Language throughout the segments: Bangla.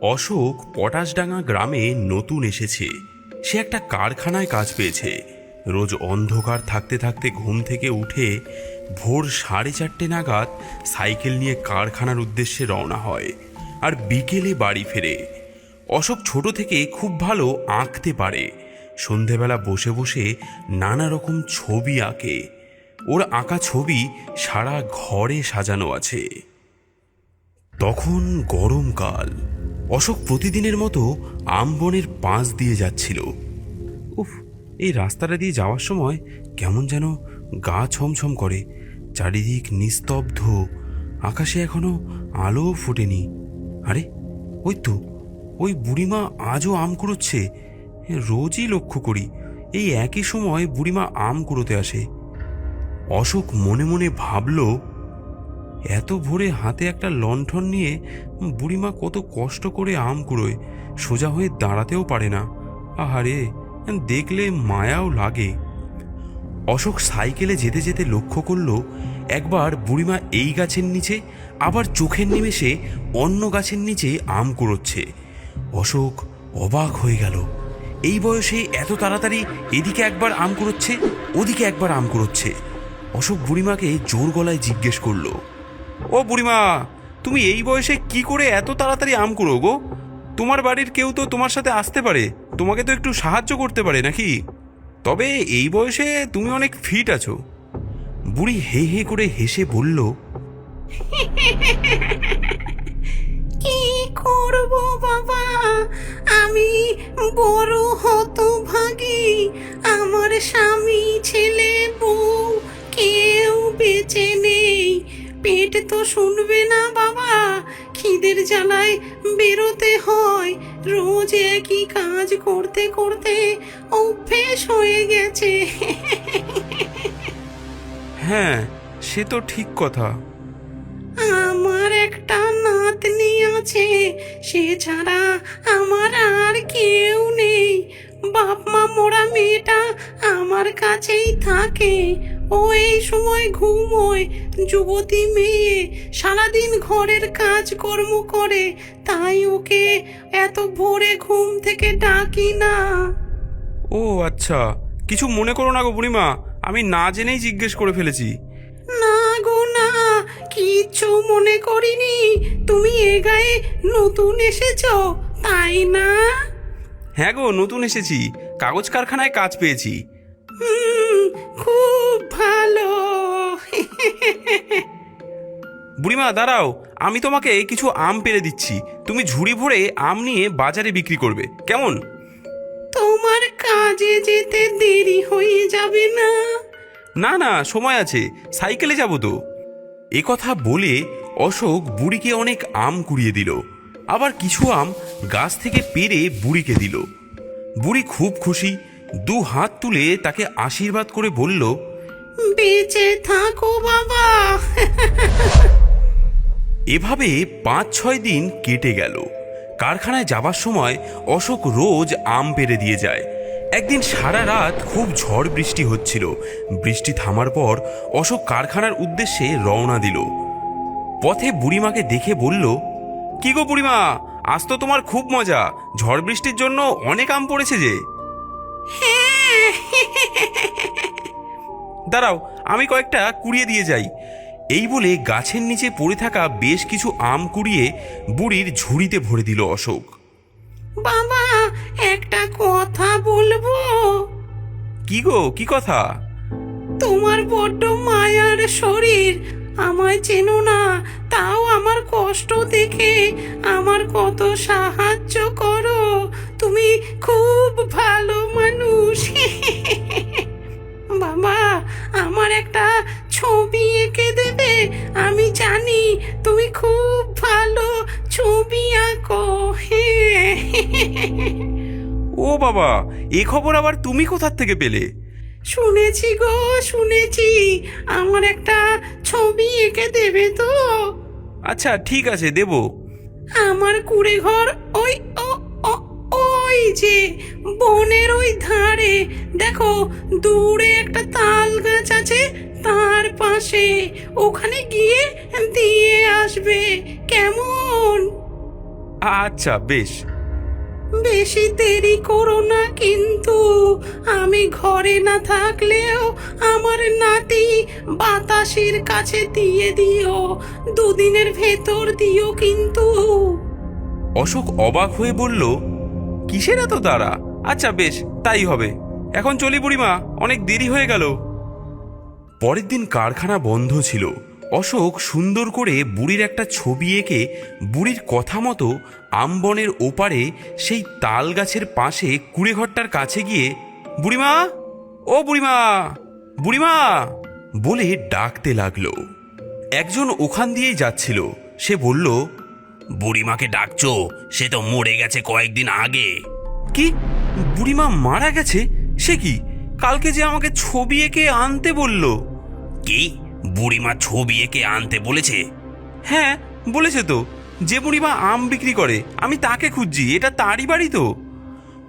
অশোক পটাশডাঙ্গা গ্রামে নতুন এসেছে। সে একটা কারখানায় কাজ পেয়েছে। রোজ অন্ধকার থাকতে থাকতে ঘুম থেকে উঠে ভোর 4:30 নাগাদ সাইকেল নিয়ে কারখানার উদ্দেশ্যে রওনা হয় আর বিকেলে বাড়ি ফেরে। অশোক ছোট থেকে খুব ভালো আঁকতে পারে। সন্ধেবেলা বসে বসে নানা রকম ছবি আঁকে। ওর আঁকা ছবি সারা ঘরে সাজানো আছে। তখন গরমকাল। অশোক প্রতিদিনের মতো আমবনের পাশ দিয়ে যাচ্ছিল। উফ, এই রাস্তাটা দিয়ে যাওয়ার সময় কেমন যেন গা ছমছম করে। চারিদিক নিস্তব্ধ, আকাশে এখনো আলো ফোটেনি। আরে ওই তো, ওই বুড়িমা আজও আম কুড়োচ্ছে। রোজই লক্ষ্য করি এই একই সময় বুড়িমা আম কুড়োতে আসে। অশোক মনে মনে ভাবল, এত ভোরে হাতে একটা লণ্ঠন নিয়ে বুড়িমা কত কষ্ট করে আম কুড়োয়, সোজা হয়ে দাঁড়াতেও পারে না। আহারে, দেখলে মায়াও লাগে। অশোক সাইকেলে যেতে যেতে লক্ষ্য করল, একবার বুড়িমা এই গাছের নিচে, আবার চোখের নিমেষে অন্য গাছের নিচে আম কুড়োচ্ছে। অশোক অবাক হয়ে গেল। এই বয়সে এত তাড়াতাড়ি এদিকে একবার আম কুড়োচ্ছে, ওদিকে একবার আম কুড়োচ্ছে। অশোক বুড়িমাকে জোর গলায় জিজ্ঞেস করল, ও বুড়িমা, তুমি এই বয়সে কি করে এত তাড়াতাড়ি আম কুড়ো গো? তোমার বাড়ির কেউ তো তোমার সাথে আসতে পারে, তোমাকে তো একটু সাহায্য করতে পারে নাকি? তবে এই বয়সে তুমি অনেক ফিট আছো। বুড়ি হে হে করে হেসে বলল, কি করব বাবা, আমি বড় হতভাগী। আমার স্বামী, ছেলে, বউ কেউ বেঁচে নেই। পেট তো শুনবে না বাবা, খিদের জ্বালায় বেরোতে হয়। রোজ একই কাজ করতে করতে অভ্যেস হয়ে গেছে। হ্যাঁ, সে তো ঠিক কথা। আমার একটা নাতনি আছে, সে ছাড়া আমার আর কেউ নেই। বাপ মা মোরা মেয়েটা আমার কাছেই থাকে। ও এই সময় ঘুমোয়। যুবতী মেয়ে, সারাদিন ঘরের কাজকর্ম করে, তাই ওকে এত ভোরে ঘুম থেকে ডাকি না। ও আচ্ছা, কিছু মনে করো না গো বুড়িমা, আমি না জেনেই জিজ্ঞেস করে ফেলেছি। না গো না, কিচ্ছু মনে করিনি। তুমি এ গায়ে নতুন এসেছো, তাই না? হ্যাঁ গো, নতুন এসেছি, কাগজ কারখানায় কাজ পেয়েছি। খুব ভালো। বুড়িমা দাঁড়াও, আমি তোমাকে কিছু আম পেড়ে দিচ্ছি, তুমি ঝুড়ি ভরে আম নিয়ে বাজারে বিক্রি করবে, কেমন? তোমার কাজে যেতে দেরি হয়ে যাবে না? না না, সময় আছে, সাইকেলে যাব তো। এ কথা বলে অশোক বুড়িকে অনেক আম কুড়িয়ে দিল, আবার কিছু আম গাছ থেকে পেড়ে বুড়িকে দিল। বুড়ি খুব খুশি, 2 হাত তুলে তাকে আশীর্বাদ করে বলল, বেঁচে থাকো বাবা। এভাবে 5-6 দিন কেটে গেল। কারখানায় যাবার সময় অশোক রোজ আম পেড়ে দিয়ে যায়। একদিন সারা রাত খুব ঝড় বৃষ্টি হচ্ছিল। বৃষ্টি থামার পর অশোক কারখানার উদ্দেশ্যে রওনা দিল। পথে বুড়িমাকে দেখে বলল, কি গো বুড়িমা, আজ তো তোমার খুব মজা, ঝড় বৃষ্টির জন্য অনেক আম পড়েছে যে। হ্যাঁ। দাঁড়াও, আমি কয়েকটা কুড়িয়ে দিয়ে যাই। এই বলে গাছের নিচে পড়ে থাকা বেশ কিছু আম কুড়িয়ে বুড়ির ঝুড়িতে ভরে দিল অশোক। বাবা, একটা কথা বলবো? কি গো, কি কথা? তোমার বড্ড মায়ার শরীর, আমায় চেনো না, তাও আমার কষ্ট দেখে আমার কত সাহায্য করো। তুমি খুব ভালো মানুষ। বাবা, আমার একটা ছবি এঁকে দেবে? আমি জানি তুমি খুব ভালো ছবি আঁকো। ও বাবা, এ খবর আবার তুমি কোথা থেকে পেলে? শুনেছি গো, শুনেছি। আমার একটা ছবি এঁকে দেবে তো? আচ্ছা ঠিক আছে, দেব। আমার কুড়ে ঘর ওই ওই যে বনের ওই ধারে, দেখো দূরে একটা তাল গাছ আছে, তার পাশে। ওখানে গিয়ে দিয়ে আসবে, কেমন? আচ্ছা বেশ। বেশি দেরি করো না কিন্তু, আমি ঘরে না থাকলেও আমার নাতি বাতাসের কাছে দিয়ে দিও, দুদিনের ভেতর দিও কিন্তু। অশোক অবাক হয়ে বলল, কিসের এত তাড়া? আচ্ছা বেশ, তাই হবে। এখন চলি বুড়িমা, অনেক দেরি হয়ে গেল। পরের দিন কারখানা বন্ধ ছিল। অশোক সুন্দর করে বুড়ির একটা ছবি এঁকে বুড়ির কথা মতো আমবনের ওপারে সেই তাল গাছের পাশে কুড়েঘরটার কাছে গিয়ে, বুড়িমা, ও বুড়িমা, বুড়িমা বলে ডাকতে লাগলো। একজন ওখান দিয়েই যাচ্ছিল। সে বলল, বুড়িমাকে ডাকছো? সে তো মরে গেছে কয়েকদিন আগে। কি, বুড়িমা মারা গেছে? সে কি, কালকে যে আমাকে ছবি এঁকে আনতে বলল। কি, বুড়িমা ছবি এঁকে আনতে বলেছে? হ্যাঁ বলেছে তো। যে বুড়িমা আম বিক্রি করে, আমি তাকে খুঁজছি, এটা তারই বাড়ি তো।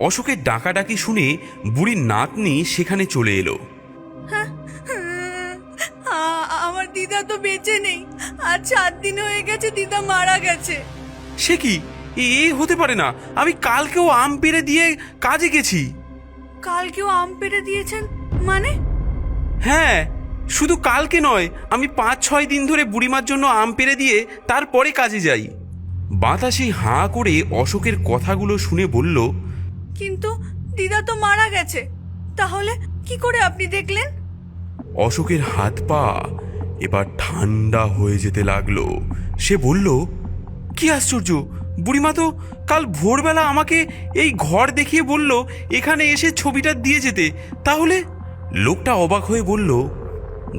অশোকের ডাকাডাকি শুনে বুড়ির নাতনি সেখানে চলে এলো। আমার দিদা তো বেঁচে নেই, আর 4 দিন হয়ে গেছে দিদা মারা গেছে। সে কি, এ হতে পারে না। আমি কালকেও আম পেড়ে দিয়ে কাজে গেছি। কালকেও আম পেড়ে দিয়েছেন মানে? হ্যাঁ, শুধু কালকে নয়, আমি 5-6 দিন ধরে বুড়িমার জন্য আম পেড়ে দিয়ে তারপরে কাজে যাই। বাতাসি হাঁ করে অশোকের কথাগুলো শুনে বলল, কিন্তু দিদা তো মারা গেছে, তাহলে কি করে আপনি দেখলেন? অশোকের হাত পা এবার ঠান্ডা হয়ে যেতে লাগলো। সে বলল, কি আশ্চর্য, বুড়িমা তো কাল ভোরবেলা আমাকে এই ঘর দেখিয়ে বলল এখানে এসে ছবিটা দিয়ে যেতে। তাহলে? লোকটা অবাক হয়ে বলল,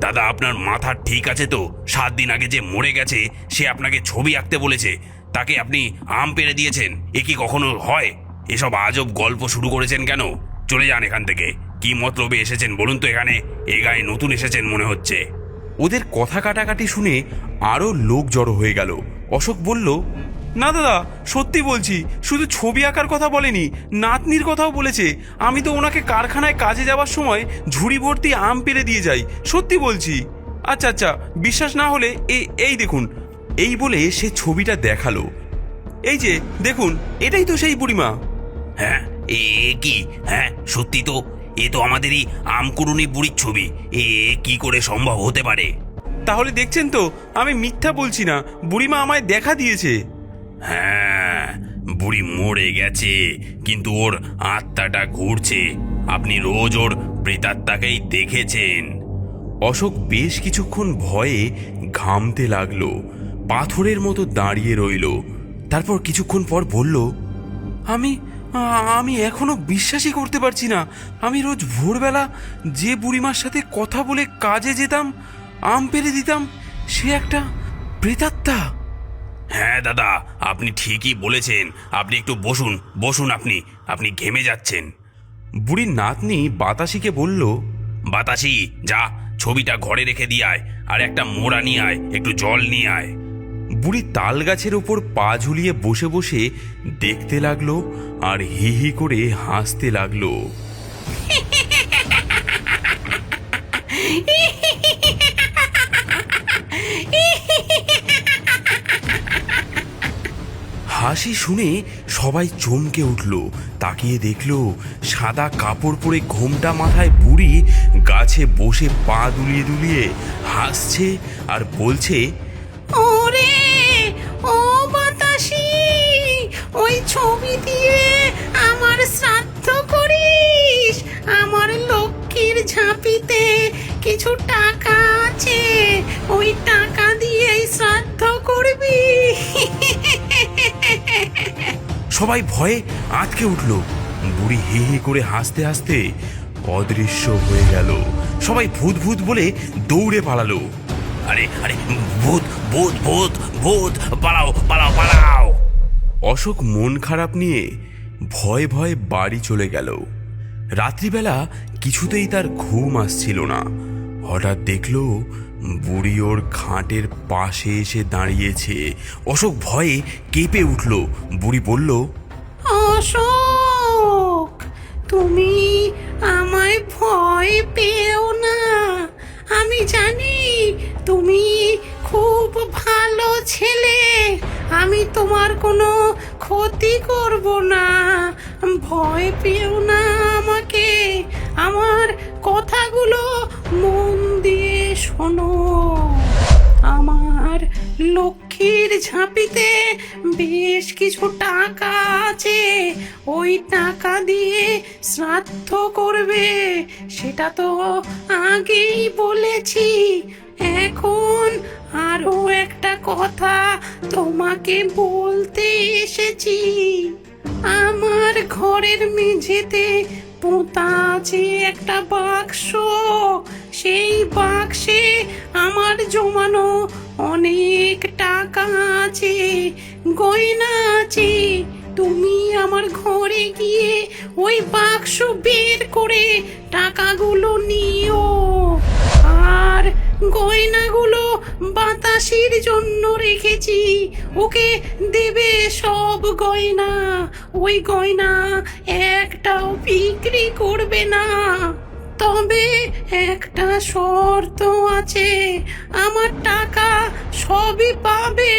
দাদা আপনার মাথা ঠিক আছে তো? 7 দিন আগে যে মরে গেছে সে আপনাকে ছবি আঁকতে বলেছে, তাকে আপনি আম পেড়ে দিয়েছেন? এ কি কখনো হয়? এসব আজব গল্প শুরু করেছেন কেন? চলে যান এখান থেকে। কি মতলবে এসেছেন বলুন তো এখানে? এ গায়ে নতুন এসেছেন মনে হচ্ছে। ওদের কথা কাটাকাটি শুনে আরো লোক জড়ো হয়ে গেল। অশোক বলল, না দাদা, সত্যি বলছি, শুধু ছবি আঁকার কথা বলেনি, নাতনির কথাও বলেছে। আমি তো ওনাকে কারখানায় কাজে যাওয়ার সময় ঝুড়ি ভর্তি আম পেড়ে দিয়ে যাই, সত্যি বলছি। আচ্ছা আচ্ছা, বিশ্বাস না হলে এই দেখুন। এই বলে সে ছবিটা দেখালো। এই যে দেখুন, এটাই তো সেই বুড়িমা। হ্যাঁ, এ কি? হ্যাঁ সত্যি তো, এ তো আমাদেরই আমকুড়ুনি বুড়ির ছবি। এ কি করে সম্ভব হতে পারে? তাহলে দেখছেন তো, আমি মিথ্যা বলছি না, বুড়িমা আমায় দেখা দিয়েছে। হ্যাঁ, বুড়ি মরে গেছে, কিন্তু ওর আত্মাটা ঘুরছে। আপনি রোজ ওর প্রেতাত্মাকেই দেখেছেন। অশোক বেশ কিছুক্ষণ ভয়ে ঘামতে লাগলো, পাথরের মতো দাঁড়িয়ে রইল। তারপর কিছুক্ষণ পর বলল, আমি এখনো বিশ্বাসই করতে পারছি না। আমি রোজ ভোরবেলা যে বুড়িমার সাথে কথা বলে কাজে যেতাম, আম পেড়ে দিতাম, সে একটা প্রেতাত্মা। হ্যাঁ দাদা, আপনি ঠিকই বলেছেন। আপনি একটু বসুন, বসুন, আপনি ঘেমে যাচ্ছেন। বুড়ির নাতনি বাতাসিকে বলল, বাতাসি যা, ছবিটা ঘরে রেখে দিয়ে আয়, আর একটা মোড়া নিয়ে আয়, একটু জল নিয়ে আয়। বুড়ি তাল গাছের ওপর পা ঝুলিয়ে বসে বসে দেখতে লাগলো আর হি হি করে হাসতে লাগলো। হাসি শুনে সবাই চমকে উঠল। তাকিয়ে দেখল সাদা কাপড় পরে ঘোমটা মাথায় বুড়ি গাছে বসে পা দুলিয়ে দুলিয়ে হাসছে আর বলছে, ওরে ও বাতাসি, ওই ছবি দিয়ে আমার শ্রাদ্ধ করিস? আমার লক্ষ্মীর ঝাঁপিতে কিছু টাকা আছে, ওই টাকা দিয়েই শ্রাদ্ধ করবি। সবাই ভয়ে আঁতকে উঠল। বুড়ি হি হি করে হাসতে হাসতে অদৃশ্য হয়ে গেল। সবাই ভূত ভূত বলে দৌড়ে পালালো। আরে আরে, ভূত ভূত ভূত ভূত, পালাও পালাও পালাও। অশোক মন খারাপ নিয়ে ভয়ে ভয়ে বাড়ি চলে গেল। রাত্রিবেলা কিছুতেই তার ঘুম আসছিল না। হঠাৎ দেখলো বুড়ি ওর খাটের পাশে এসে দাঁড়িয়েছে। অশোক ভয়ে কেঁপে উঠল। বুড়ি বলল, অশোক, তুমি আমায় ভয় পেও না। আমি জানি তুমি খুব ভালো ছেলে। আমি তোমার কোনো ক্ষতি করব না, ভয় পেও না আমাকে। আমার কথাগুলো মন দিয়ে শোনো। আমার লক্ষ্মীর ঝাঁপিতে বেশ কিছু টাকা আছে, ওই টাকা দিয়ে শ্রাদ্ধ করবে, সেটা তো আগেই বলেছি। এখন আরো একটা কথা তোমাকে বলতে এসেছি। আমার ঘরের মেঝেতে পোঁতা আছে একটা বাক্স, সেই বাক্সে আমার জমানো অনেক টাকা আছে, গয়না আছে। তুমি আমার ঘরে গিয়ে ওই বাক্স বের করে টাকাগুলো নিও। আর গয়নাগুলো বাতাসির জন্য রেখেছি, ওকে দেবে সব গয়না। ওই গয়না একটাও বিক্রি করবে না। তবে একটা শর্ত আছে, আমার টাকা সবই পাবে,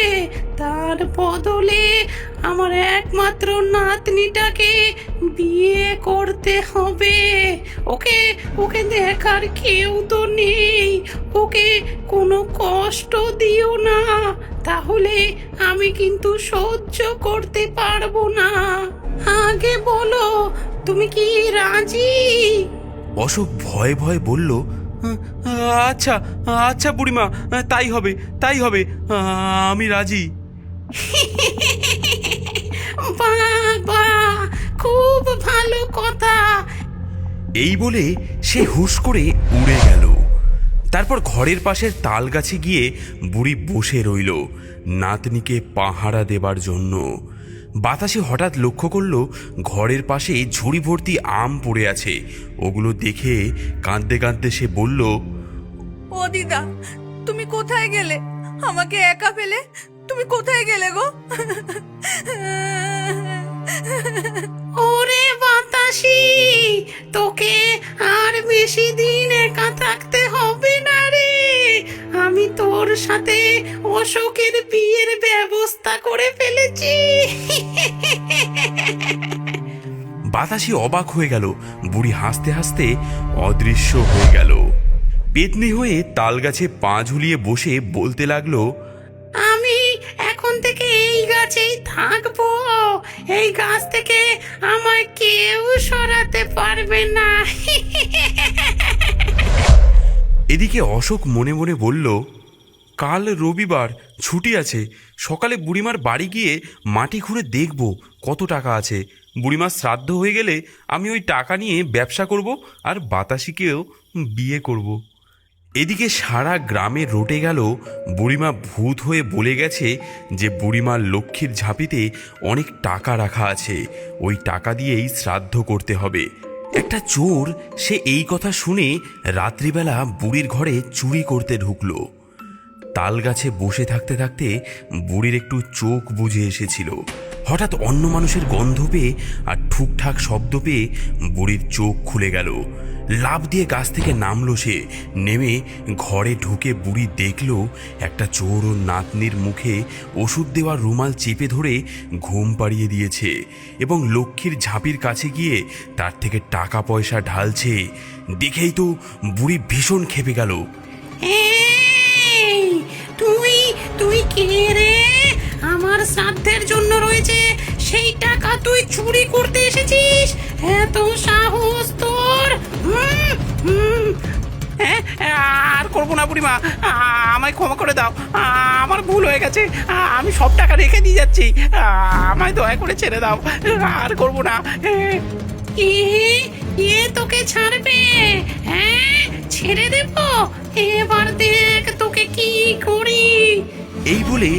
তার বদলে আমার একমাত্র নাতনিটাকে বিয়ে করতে হবে। ওকে ওকে দেখার কেউ তো নেই, ওকে কোনো কষ্ট দিও না, তাহলে আমি কিন্তু সহ্য করতে পারবো না। আগে বলো, তুমি কি রাজি? অশোক ভয়ে ভয়ে বলল, আচ্ছা আচ্ছা বুড়িমা, তাই হবে তাই হবে, আমি রাজি। বাবা, খুব ভালো কথা। এই বলে সে হুশ করে উড়ে গেল। তারপর ঘরের পাশের তাল গাছে গিয়ে বুড়ি বসে রইল নাতনিকে পাহারা দেবার জন্য। বাতাসে হঠাৎ লক্ষ্য করল ঘরের পাশে ঝুড়ি ভর্তি আম পড়ে আছে। ওগুলো দেখে কাঁদতে কাঁদতে সে বলল, ও দিদা, তুমি কোথায় গেলে? আমাকে একা ফেলে তুমি কোথায় গেলে গো? ওরে বাতাসি, তোকে আর বেশি দিন একা থাকতে হবে না রে। আমি তোর সাথে অশোকের বিয়ের ব্যবস্থা করে ফেলেছি। বাতাসি অবাক হয়ে গেল। বুড়ি হাসতে হাসতে অদৃশ্য হয়ে গেল। পেতনি হয়ে তাল গাছে পা ঝুলিয়ে বসে বলতে লাগলো, আমি এখন থেকে এই গাছেই থাকবো, এই গাছ থেকে আমায় কেউ সরাতে পারবে না। এদিকে অশোক মনে মনে বলল, কাল রবিবার, ছুটি আছে, সকালে বুড়িমার বাড়ি গিয়ে মাটি খুঁড়ে দেখব কত টাকা আছে। বুড়িমার শ্রাদ্ধ হয়ে গেলে আমি ওই টাকা নিয়ে ব্যবসা করব আর বাতাসিকেও বিয়ে করব। এদিকে সারা গ্রামে রটে গেল বুড়িমা ভূত হয়ে বলে গেছে যে বুড়িমার লক্ষ্মীর ঝাঁপিতে অনেক টাকা রাখা আছে, ওই টাকা দিয়েই শ্রাদ্ধ করতে হবে। একটা চোর সে এই কথা শুনে রাত্রিবেলা বুড়ির ঘরে চুরি করতে ঢুকলো। তাল গাছে বসে থাকতে থাকতে বুড়ির একটু চোখ বুজে এসেছিল। হঠাৎ অন্য মানুষের গন্ধ পেয়ে আর ঠুকঠাক শব্দ পেয়ে বুড়ির চোখ খুলে গেল। লাফ দিয়ে গাছ থেকে নামলো সে। নেমে ঘরে ঢুকে বুড়ি দেখল একটা চোর ও নাতনির মুখে ওষুধ দেওয়ার রুমাল চেপে ধরে ঘুম পাড়িয়ে দিয়েছে এবং লক্ষ্মীর ঝাঁপির কাছে গিয়ে তার থেকে টাকা পয়সা ঢালছে। দেখেই তো বুড়ি ভীষণ ক্ষেপে গেল। এই, তুই তুই কে রে? আমার শ্রাদ্ধের জন্য রয়েছে সেই টাকা তুই চুরি করতে এসেছিস? এত সাহস তোর! আর করবো না বুড়িমা, আমায় ক্ষমা করে দাও, আমার ভুল হয়ে গেছে, আমি সব টাকা রেখে দিয়ে যাচ্ছি, আমায় দয়া করে ছেড়ে দাও, আর করবো না। এ তোকে ছাড়বে? হ্যাঁ, ছেড়ে দেব। এবার দেখ তোকে কি করি। এই বলে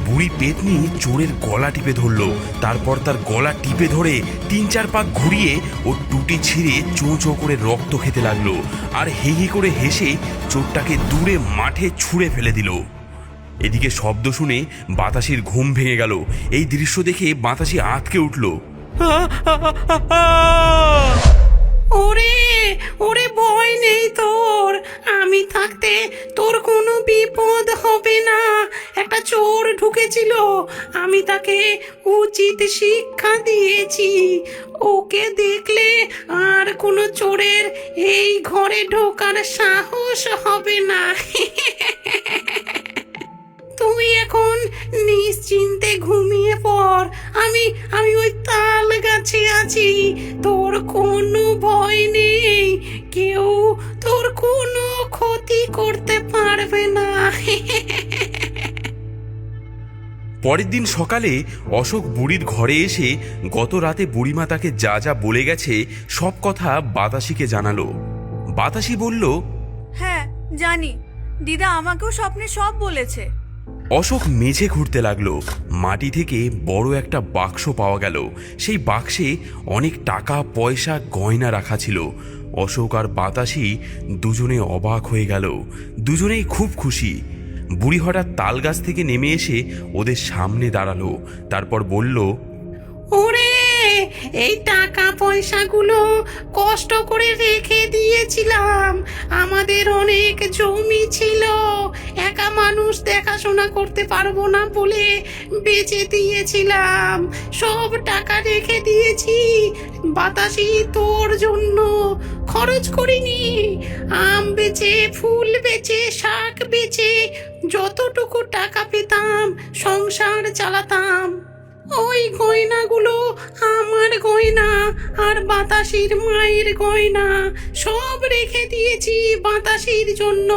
বুড়ি পেতনি চোরের গলা টিপে ধরলো। তারপর তার গলা টিপে ধরে 3-4 পাক ঘুরিয়ে ও টুটি ছিঁড়ে চোঁ চোঁ করে রক্ত খেতে লাগলো। আর হি হি করে হেসে চোরটাকে দূরে মাঠে ছুঁড়ে ফেলে দিল। এদিকে শব্দ শুনে বাতাসির ঘুম ভেঙে গেল। এই দৃশ্য দেখে বাতাসি আঁতকে উঠল। ওরে ওরে ভয় নেই তোর, আমি থাকতে তোর কোনো বিপদ হবে না। একটা চোর ঢুকেছিল, আমি তাকে উচিত শিক্ষা দিয়েছি। ওকে দেখলে আর কোনো চোরের এই ঘরে ঢোকার সাহস হবে না। তুই এখন নিশ্চিন্তে ঘুমিয়ে পড়, আমি আমি ওই তাল গাছে আছি। তোর কোনো ভয় নেই, কেউ তোর কোনো ক্ষতি করতে পারবে না। পরের দিন সকালে অশোক বুড়ির ঘরে এসে গত রাতে বুড়িমা তাকে যা যা বলে গেছে সব কথা বাতাসিকে জানালো। বাতাসি বলল, হ্যাঁ জানি, দিদা আমাকেও স্বপ্নে সব বলেছে। অশোক মেঝে ঘুরতে লাগলো। মাটি থেকে বড় একটা বাক্স পাওয়া গেল। সেই বাক্সে অনেক টাকা পয়সা গয়না রাখা ছিল। অশোক আর বাতাসি দুজনে অবাক হয়ে গেল। দুজনেই খুব খুশি। বুড়ি হঠাৎ তাল গাছ থেকে নেমে এসে ওদের সামনে দাঁড়ালো। তারপর বলল, ওরে, এই টাকা পয়সাগুলো কষ্ট করে রেখে দিয়েছিলাম। আমাদের অনেক জমি ছিল, একা মানুষ দেখাশোনা করতে পারবো না বলে বেচে দিয়েছিলাম। সব টাকা রেখে দিয়েছি বাতাসি, তোর জন্য খরচ করিনি। আম বেচে, ফুল বেচে, শাক বেচে যতটুকু টাকা পেতাম সংসার চালাতাম। ওই গয়নাগুলো আমার গয়না আর বাতাসির মায়ের গয়না, সব রেখে দিয়েছি বাতাসির জন্য।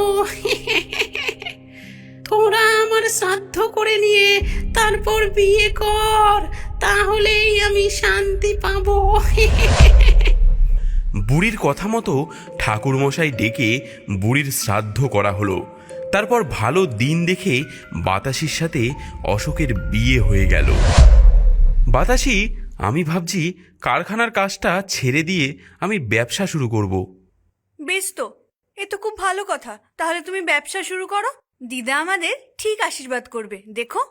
তোরা আমার শ্রাদ্ধ করে নিয়ে তারপর বিয়ে কর, তাহলেই আমি শান্তি পাবো। বুড়ির কথা মতো ঠাকুরমশাই ডেকে বুড়ির শ্রাদ্ধ করা হলো। তারপর ভালো দিন দেখে বাতাসির সাথে অশোকের বিয়ে হয়ে গেল। বাতাসি, আমি ভাবছি কারখানার কাজটা ছেড়ে দিয়ে আমি ব্যবসা শুরু করব। বেশ তো, এ তো খুব ভালো কথা। তাহলে তুমি ব্যবসা শুরু করো, দিদা আমাদের ঠিক আশীর্বাদ করবে, দেখো।